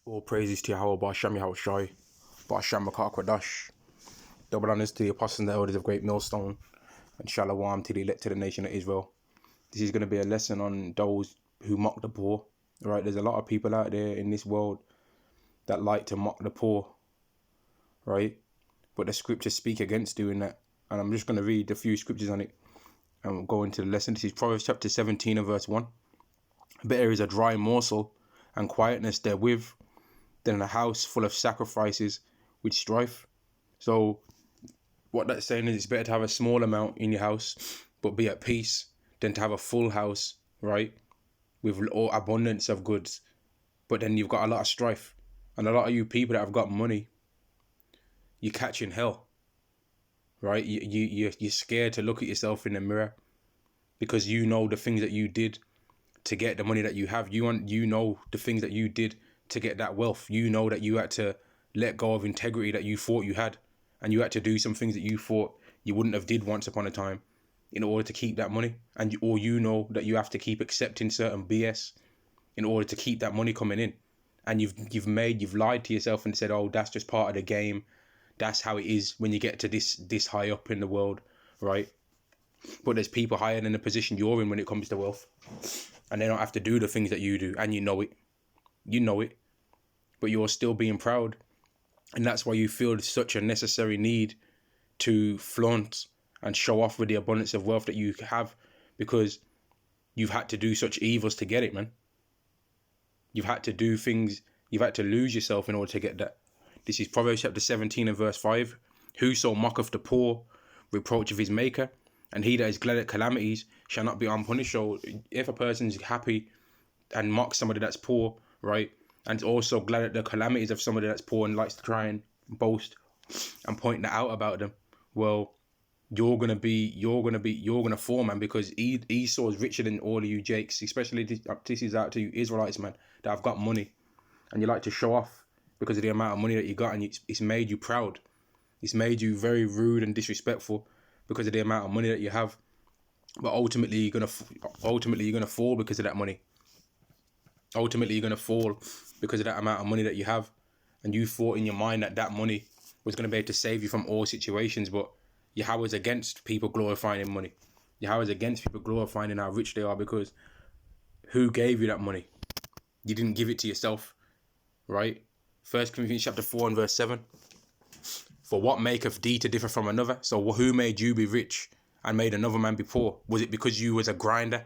All praises to Yahweh, Ba'Shem Yahweh Shai, Ba'Shem Makar Kwadash. Double honors to the apostles and the elders of Great Millstone, and Shalom to the elect to the nation of Israel. This is going to be a lesson on those who mock the poor. Right? There's a lot of people out there in this world that like to mock the poor. Right? But the scriptures speak against doing that. And I'm just going to read a few scriptures on it and we'll go into the lesson. This is Proverbs chapter 17 and verse 1. Better is a dry morsel and quietness therewith than a house full of sacrifices with strife. So what that's saying is it's better to have a small amount in your house but be at peace than to have a full house, right, with all abundance of goods, but then you've got a lot of strife. And a lot of you people that have got money, you're catching hell, right? You're scared to look at yourself in the mirror because you know the things that you did to get the money that you have. You know the things that you did to get that wealth. You know that you had to let go of integrity that you thought you had, and you had to do some things that you thought you wouldn't have did once upon a time in order to keep that money. Or you know that you have to keep accepting certain BS in order to keep that money coming in. And you've lied to yourself and said, oh, that's just part of the game. That's how it is when you get to this high up in the world, right? But there's people higher than the position you're in when it comes to wealth, and they don't have to do the things that you do, and you know it, but you're still being proud. And that's why you feel such a necessary need to flaunt and show off with the abundance of wealth that you have, because you've had to do such evils to get it, man. You've had to do things, you've had to lose yourself in order to get that. This is Proverbs chapter 17 and verse 5. Whoso mocketh the poor reproacheth his maker, and he that is glad at calamities shall not be unpunished. So if a person's happy and mocks somebody that's poor, right, and also glad at the calamities of somebody that's poor and likes to try and boast and point that out about them, well, you're gonna fall, man, because Esau is richer than all of you Jakes. Especially this is out to you Israelites, man, that have got money, and you like to show off because of the amount of money that you got, and it's made you proud. It's made you very rude and disrespectful because of the amount of money that you have. But ultimately, you're gonna fall because of that money. Ultimately, you're gonna fall because of that amount of money that you have, and you thought in your mind that money was gonna be able to save you from all situations. But Yahweh's against people glorifying money. Yahweh's against people glorifying how rich they are, because who gave you that money? You didn't give it to yourself, right? 1 Corinthians chapter 4 and verse 7. For what maketh thee to differ from another? So who made you be rich and made another man be poor? Was it because you was a grinder?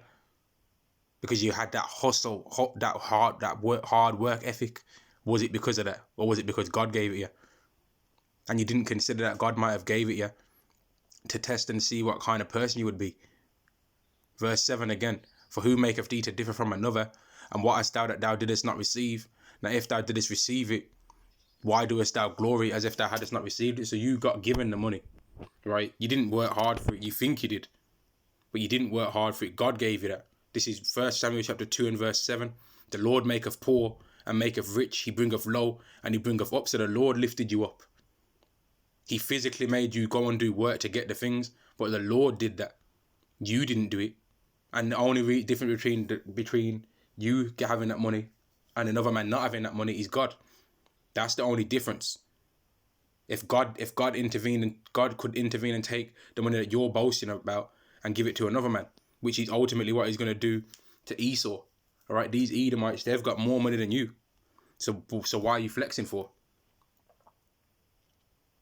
Because you had that hustle, hard work ethic? Was it because of that? Or was it because God gave it you? And you didn't consider that God might have gave it you to test and see what kind of person you would be. Verse 7 again. For who maketh thee to differ from another? And what hast thou that thou didst not receive? Now if thou didst receive it, why doest thou glory as if thou hadst not received it? So you got given the money, right? You didn't work hard for it. You think you did, but you didn't work hard for it. God gave you that. This is 1 Samuel chapter 2 and verse 7. The Lord maketh poor and maketh rich. He bringeth low and he bringeth up. So the Lord lifted you up. He physically made you go and do work to get the things, but the Lord did that. You didn't do it. And the only difference between you having that money and another man not having that money is God. That's the only difference. If God intervened, and God could intervene and take the money that you're boasting about and give it to another man, which is ultimately what he's going to do to Esau. All right, these Edomites, they've got more money than you. So why are you flexing for?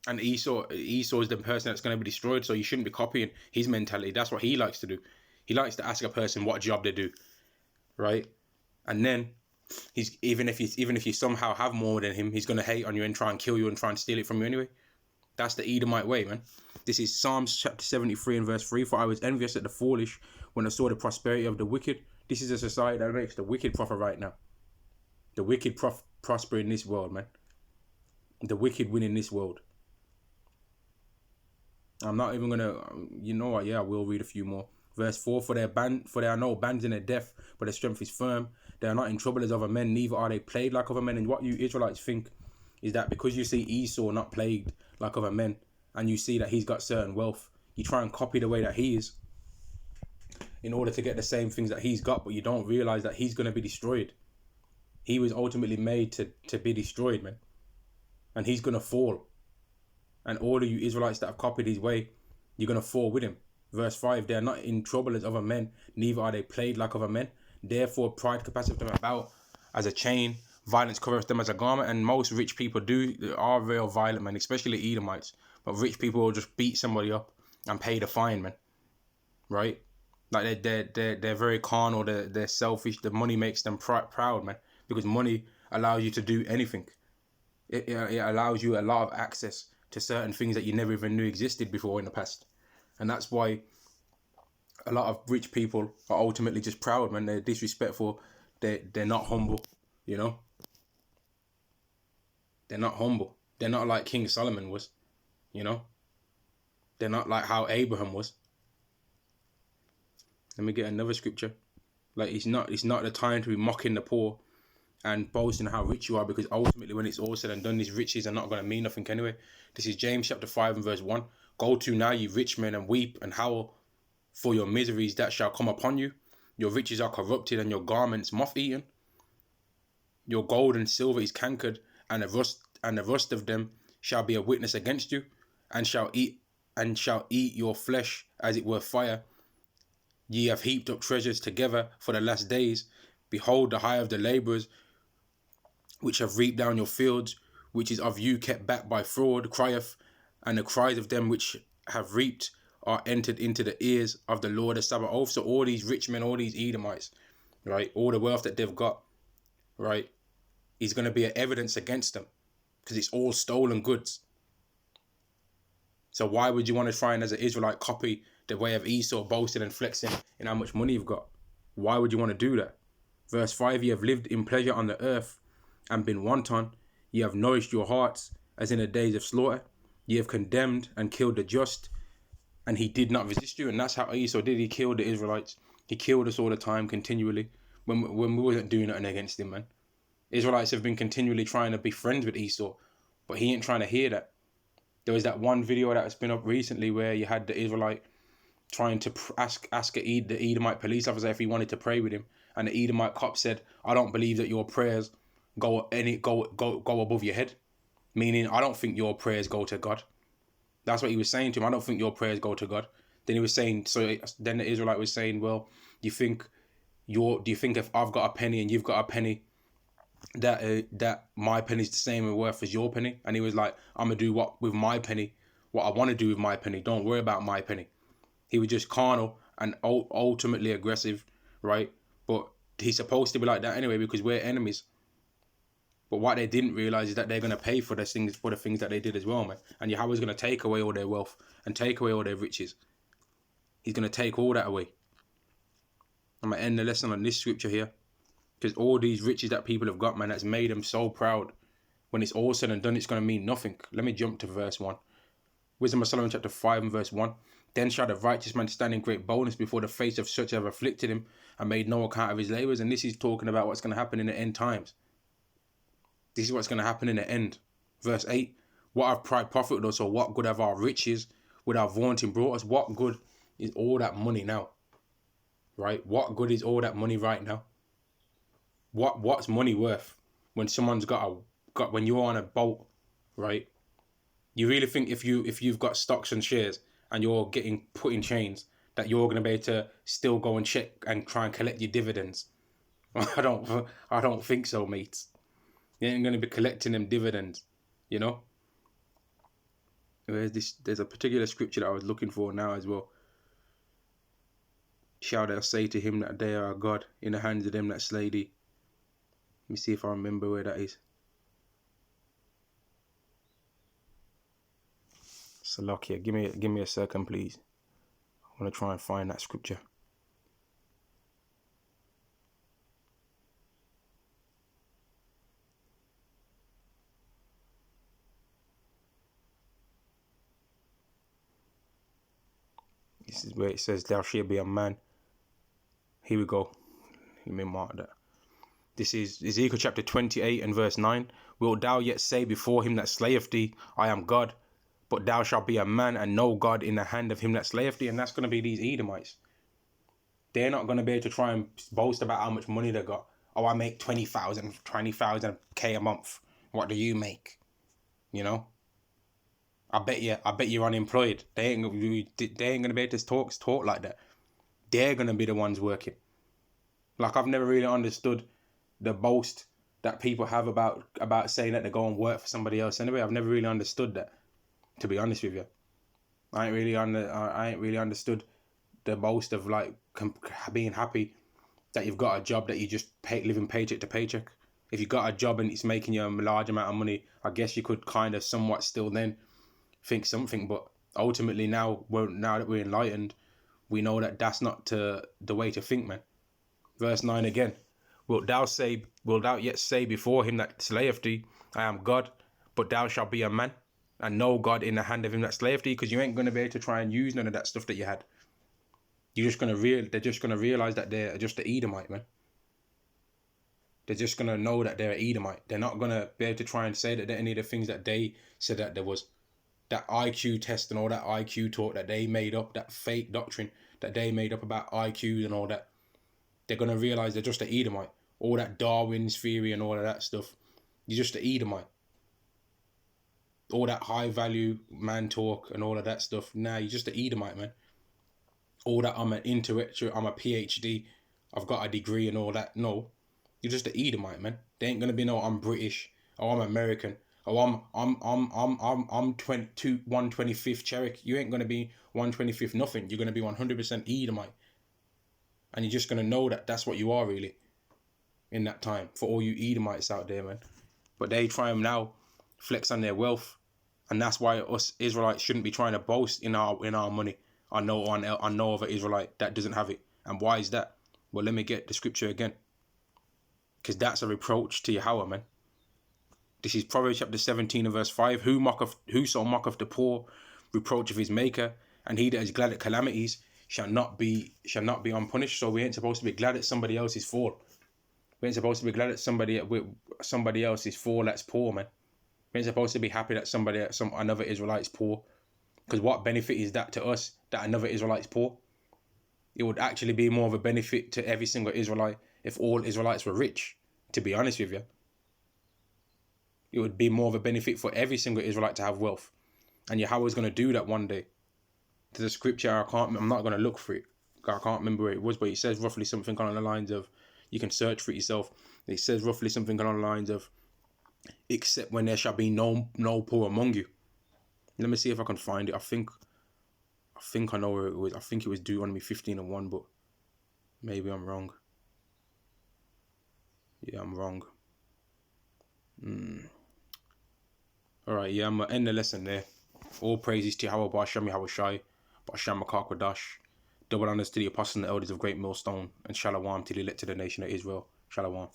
And Esau is the person that's going to be destroyed, so you shouldn't be copying his mentality. That's what he likes to do. He likes to ask a person what job they do, right? And then even if you somehow have more than him, he's going to hate on you and try and kill you and try and steal it from you anyway. That's the Edomite way, man. This is Psalms chapter 73 and verse 3. For I was envious at the foolish when I saw the prosperity of the wicked. This is a society that makes the wicked prosper right now. The wicked prosper in this world, man. The wicked win in this world. I'm not even going to, you know what, yeah, I will read a few more. Verse 4, for they are no bands in their death, but their strength is firm. They are not in trouble as other men, neither are they plagued like other men. And what you Israelites think is that because you see Esau not plagued like other men, and you see that he's got certain wealth, you try and copy the way that he is in order to get the same things that he's got, but you don't realize that he's going to be destroyed. He was ultimately made to be destroyed, man. And he's going to fall. And all of you Israelites that have copied his way, you're going to fall with him. Verse 5, they are not in trouble as other men, neither are they plagued like other men. Therefore, pride compasseth them about as a chain, violence covereth them as a garment. And most rich people are real violent, man, especially Edomites. But rich people will just beat somebody up and pay the fine, man. Right? Like they're very carnal, they're selfish. The money makes them proud, man. Because money allows you to do anything. It allows you a lot of access to certain things that you never even knew existed before in the past. And that's why a lot of rich people are ultimately just proud, man. They're disrespectful. They're not humble, you know. They're not humble. They're not like King Solomon was, you know. They're not like how Abraham was. Let me get another scripture. Like it's not the time to be mocking the poor and boasting how rich you are, because ultimately when it's all said and done, these riches are not going to mean nothing anyway. This is James chapter 5 and verse 1. Go to now, you rich men, and weep and howl for your miseries that shall come upon you. Your riches are corrupted and your garments moth-eaten. Your gold and silver is cankered, and the rust of them shall be a witness against you, and shall eat your flesh as it were fire. Ye have heaped up treasures together for the last days. Behold, the hire of the labourers which have reaped down your fields, which is of you kept back by fraud, crieth, and the cries of them which have reaped are entered into the ears of the Lord of Sabaoth. So all these rich men, all these Edomites, right, all the wealth that they've got, right, is going to be an evidence against them, because it's all stolen goods. So why would you want to try and, as an Israelite, copy the way of Esau, boasting and flexing in how much money you've got? Why would you want to do that? Verse 5, ye have lived in pleasure on the earth and been wanton. Ye have nourished your hearts as in the days of slaughter. Ye have condemned and killed the just, and he did not resist you. And that's how Esau did. He killed the Israelites. He killed us all the time, continually, when we wasn't doing nothing against him, man. Israelites have been continually trying to be friends with Esau, but he ain't trying to hear that. There was that one video that's been up recently where you had the Israelite trying to ask the Edomite police officer if he wanted to pray with him, and the Edomite cop said, "I don't believe that your prayers go above your head," meaning I don't think your prayers go to God. That's what he was saying to him. I don't think your prayers go to God. Then he was saying, so then the Israelite was saying, well, do you think if I've got a penny and you've got a penny, that my penny's the same worth as your penny? And he was like, I'm gonna do what with my penny, what I want to do with my penny. Don't worry about my penny. He was just carnal and ultimately aggressive, right? But he's supposed to be like that anyway, because we're enemies. But what they didn't realize is that they're gonna pay for the things that they did as well, man. And Yahweh's gonna take away all their wealth and take away all their riches. He's gonna take all that away. I'm gonna end the lesson on this scripture here, because all these riches that people have got, man, that's made them so proud. When it's all said and done, it's going to mean nothing. Let me jump to verse 1. Wisdom of Solomon chapter 5 and verse 1. Then shall the righteous man stand in great boldness before the face of such as have afflicted him and made no account of his labours. And this is talking about what's going to happen in the end times. This is what's going to happen in the end. Verse 8. What have pride profited us, or what good have our riches with our vaunting brought us? What good is all that money now? Right? What good is all that money right now? What's money worth when someone's got when you're on a boat, right? You really think if you've got stocks and shares and you're getting put in chains, that you're gonna be able to still go and check and try and collect your dividends? I don't think so, mates. You ain't gonna be collecting them dividends, you know. There's a particular scripture that I was looking for now as well. Shall thou say to him that they are God in the hands of them that slay thee? Let me see if I remember where that is. Salakia, give me a second, please. I want to try and find that scripture. This is where it says, "Thou shalt be a man." Here we go. Let me mark that. This is Ezekiel chapter 28 and verse 9. Wilt thou yet say before him that slayeth thee, I am God? But thou shalt be a man and no God in the hand of him that slayeth thee. And that's going to be these Edomites. They're not going to be able to try and boast about how much money they got Oh, I make 20,000 K a month. What do you make? You know? I bet you're unemployed. They ain't gonna be able to talk like that. They're gonna be the ones working. Like, I've never really understood the boast that people have about saying that they go and work for somebody else. Anyway, I've never really understood that, to be honest with you. I ain't really understood the boast of like being happy that you've got a job that you just living paycheck to paycheck. If you got a job and it's making you a large amount of money, I guess you could kind of somewhat still then think something. But ultimately now that we're enlightened, we know that that's not the way to think, man. Verse 9 again. Wilt thou yet say before him that slayeth thee, I am God, but thou shalt be a man, and no God in the hand of him that slayeth thee? Because you ain't going to be able to try and use none of that stuff that you had. They're just gonna realize that they're just the Edomite, man. They're just gonna know that they're an Edomite. They're not gonna be able to try and say that any of the things that they said that there was, that IQ test and all that IQ talk that they made up, that fake doctrine that they made up about IQ and all that. They're gonna realize they're just an Edomite. All that Darwin's theory and all of that stuff. You're just an Edomite. All that high value man talk and all of that stuff. Nah, you're just an Edomite, man. All that I'm an intellectual, I'm a PhD, I've got a degree and all that. No, you're just an Edomite, man. There ain't gonna be no I'm British, or I'm American, or I'm 125th Cherokee. You ain't gonna be 125th nothing. You're gonna be 100% Edomite, and you're just gonna know that that's what you are really in that time. For all you Edomites out there, man. But they try and now flex on their wealth, and that's why us Israelites shouldn't be trying to boast in our money. I know of an Israelite that doesn't have it. And why is that? Well, let me get the scripture again. Because that's a reproach to Yahweh, man. This is Proverbs chapter 17 and verse 5. Whoso mocketh the poor reproacheth his maker, and he that is glad at calamities shall not be unpunished. So we ain't supposed to be glad at somebody else's fall. We ain't supposed to be glad at somebody else's fall that's poor, man. We ain't supposed to be happy that another Israelite's poor. Because what benefit is that to us that another Israelite's poor? It would actually be more of a benefit to every single Israelite if all Israelites were rich, to be honest with you. It would be more of a benefit for every single Israelite to have wealth. And Yahweh's going to do that one day. To the scripture, I'm not going to look for it. I can't remember where it was, but it says roughly something along the lines of, you can search for it yourself. It says roughly something along the lines of, except when there shall be no poor among you. Let me see if I can find it. I think I know where it was. I think it was Deuteronomy 15:1, but maybe I'm wrong. Yeah, I'm wrong. Alright, yeah, I'm going to end the lesson there. All praises to Yahweh, Ba'ashem Yahweh Shai, Ba'ashem Makar Kodash. Double honors to the apostles and the elders of Great Millstone, and Shalom to the elect to the nation of Israel. Shalom.